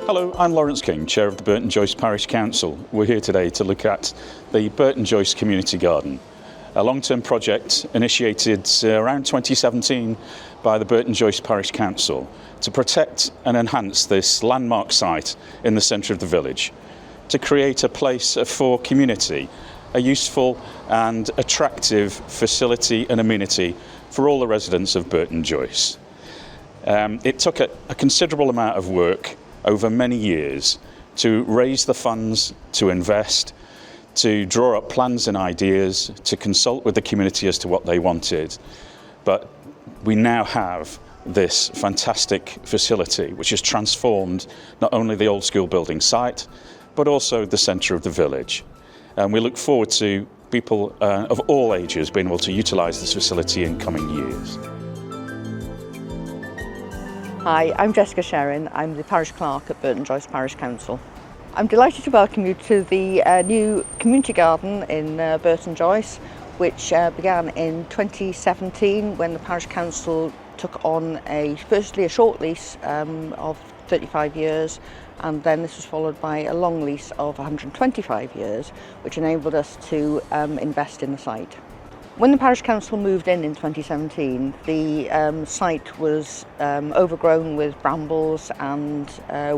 Hello, I'm Lawrence King, Chair of the Burton Joyce Parish Council. We're here today to look at the Burton Joyce Community Garden, a long-term project initiated around 2017 by the Burton Joyce Parish Council to protect and enhance this landmark site in the centre of the village, to create a place for community, a useful and attractive facility and amenity for all the residents of Burton Joyce. It took a considerable amount of work over many years to raise the funds, to invest, to draw up plans and ideas, to consult with the community as to what they wanted. But we now have this fantastic facility which has transformed not only the old school building site, but also the centre of the village. And we look forward to people of all ages being able to utilise this facility in coming years. Hi, I'm Jessica Sherrin. I'm the Parish Clerk at Burton Joyce Parish Council. I'm delighted to welcome you to the new community garden in Burton Joyce, which began in 2017 when the Parish Council took on firstly a short lease of 35 years, and then this was followed by a long lease of 125 years, which enabled us to invest in the site. When the Parish Council moved in 2017, the site was overgrown with brambles and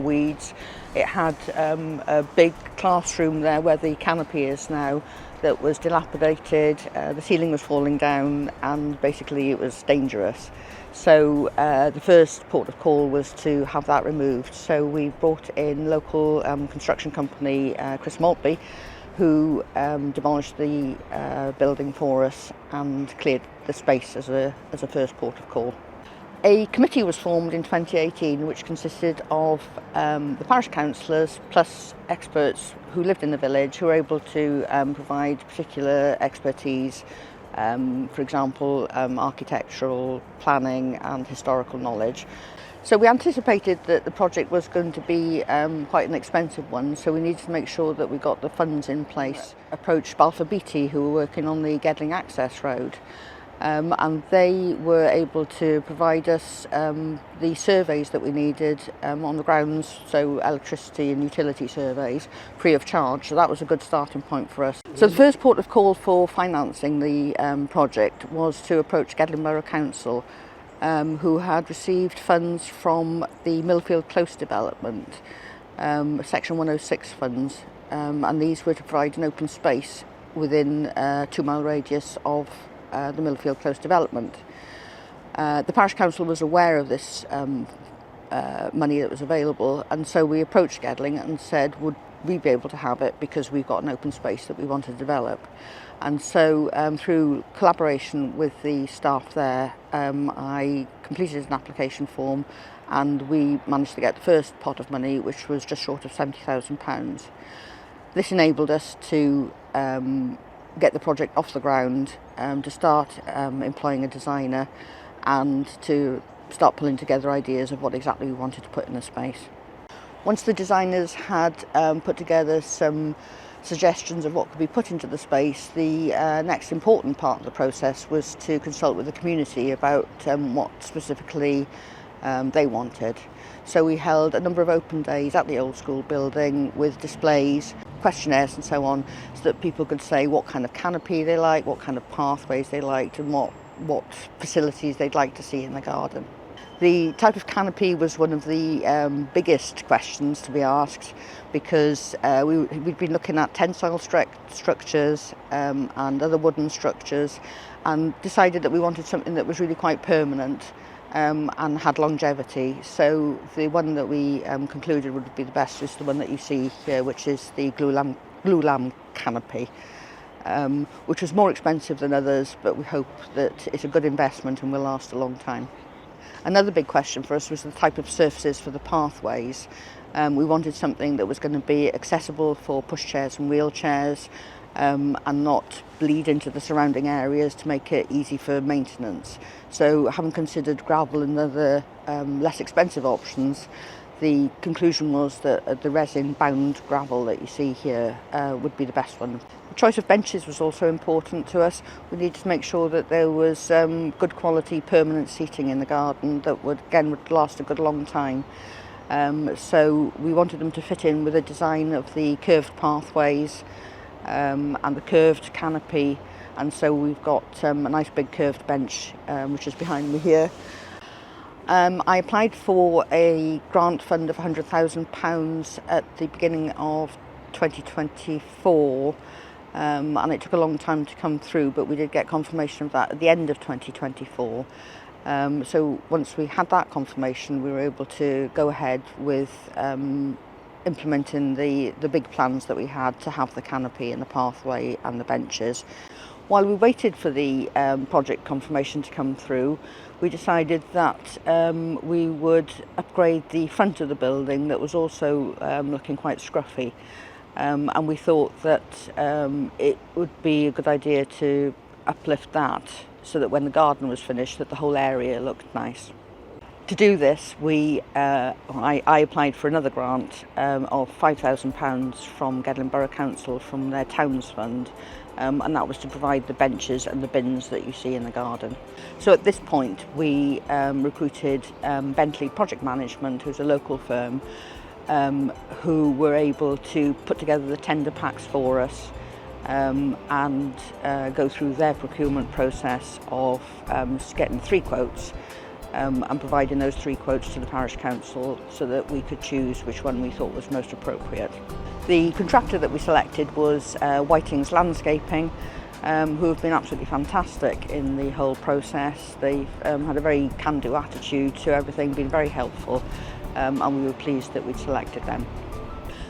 weeds. It had a big classroom there where the canopy is now that was dilapidated, the ceiling was falling down, and basically it was dangerous. So the first port of call was to have that removed. So we brought in local construction company Chris Maltby, who demolished the building for us and cleared the space as a first port of call. A committee was formed in 2018 which consisted of the parish councillors plus experts who lived in the village who were able to provide particular expertise, for example architectural, planning and historical knowledge. So we anticipated that the project was going to be quite an expensive one, so we needed to make sure that we got the funds in place. Approached Balfour Beatty, who were working on the Gedling Access Road, and they were able to provide us the surveys that we needed on the grounds, so electricity and utility surveys, free of charge. So that was a good starting point for us. So the first port of call for financing the project was to approach Gedling Borough Council, who had received funds from the Millfield Close development, Section 106 funds, and these were to provide an open space within a 2-mile radius of the Millfield Close development. The Parish Council was aware of this money that was available, and so we approached Gedling and said, would we be able to have it because we've got an open space that we want to develop. And so through collaboration with the staff there, I completed an application form and we managed to get the first pot of money, which was just short of £70,000. This enabled us to get the project off the ground, to start employing a designer and to start pulling together ideas of what exactly we wanted to put in the space. Once the designers had put together some suggestions of what could be put into the space, the next important part of the process was to consult with the community about what specifically they wanted. So we held a number of open days at the old school building with displays, questionnaires and so on, so that people could say what kind of canopy they like, what kind of pathways they liked, and what facilities they'd like to see in the garden. The type of canopy was one of the biggest questions to be asked, because we'd been looking at tensile structures and other wooden structures, and decided that we wanted something that was really quite permanent and had longevity. So the one that we concluded would be the best is the one that you see here, which is the glulam canopy, which was more expensive than others, but we hope that it's a good investment and will last a long time. Another big question for us was the type of surfaces for the pathways. We wanted something that was going to be accessible for pushchairs and wheelchairs, and not bleed into the surrounding areas to make it easy for maintenance. So having considered gravel and other less expensive options, the conclusion was that the resin-bound gravel that you see here would be the best one. The choice of benches was also important to us. We needed to make sure that there was good quality permanent seating in the garden that would last a good long time. So we wanted them to fit in with the design of the curved pathways and the curved canopy, and so we've got a nice big curved bench which is behind me here. I applied for a grant fund of £100,000 at the beginning of 2024, and it took a long time to come through, but we did get confirmation of that at the end of 2024. So once we had that confirmation, we were able to go ahead with implementing the big plans that we had to have the canopy and the pathway and the benches. While we waited for the project confirmation to come through, we decided that we would upgrade the front of the building that was also looking quite scruffy. And we thought that it would be a good idea to uplift that so that when the garden was finished, that the whole area looked nice. To do this, I applied for another grant of £5,000 from Gedling Borough Council from their Towns Fund, and that was to provide the benches and the bins that you see in the garden. So at this point, we recruited Bentley Project Management, who's a local firm, who were able to put together the tender packs for us and go through their procurement process of getting 3 quotes and providing those 3 quotes to the Parish Council so that we could choose which one we thought was most appropriate. The contractor that we selected was Whiting's Landscaping, who have been absolutely fantastic in the whole process. They've had a very can-do attitude to everything, been very helpful, and we were pleased that we'd selected them.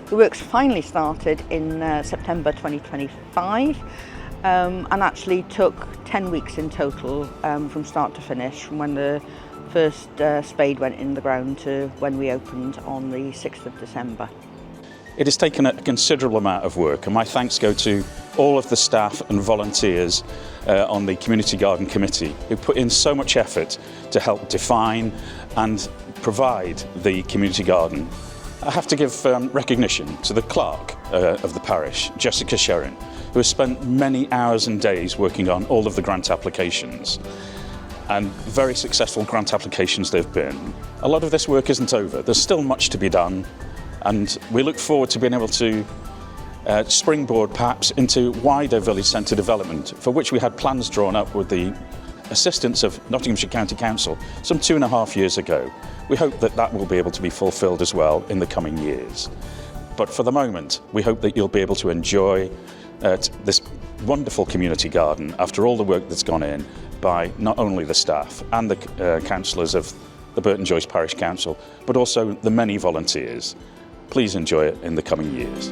The works finally started in September 2025 and actually took 10 weeks in total from start to finish, from when the first spade went in the ground to when we opened on the 6th of December. It has taken a considerable amount of work, and my thanks go to all of the staff and volunteers on the Community Garden Committee who put in so much effort to help define and provide the community garden. I have to give recognition to the clerk of the parish, Jessica Sherrin, who has spent many hours and days working on all of the grant applications. And very successful grant applications they've been. A lot of this work isn't over. There's still much to be done, and we look forward to being able to springboard perhaps into wider village centre development, for which we had plans drawn up with the assistance of Nottinghamshire County Council some 2.5 years ago. We hope that that will be able to be fulfilled as well in the coming years. But for the moment, we hope that you'll be able to enjoy this wonderful community garden after all the work that's gone in by not only the staff and the councillors of the Burton Joyce Parish Council, but also the many volunteers. Please enjoy it in the coming years.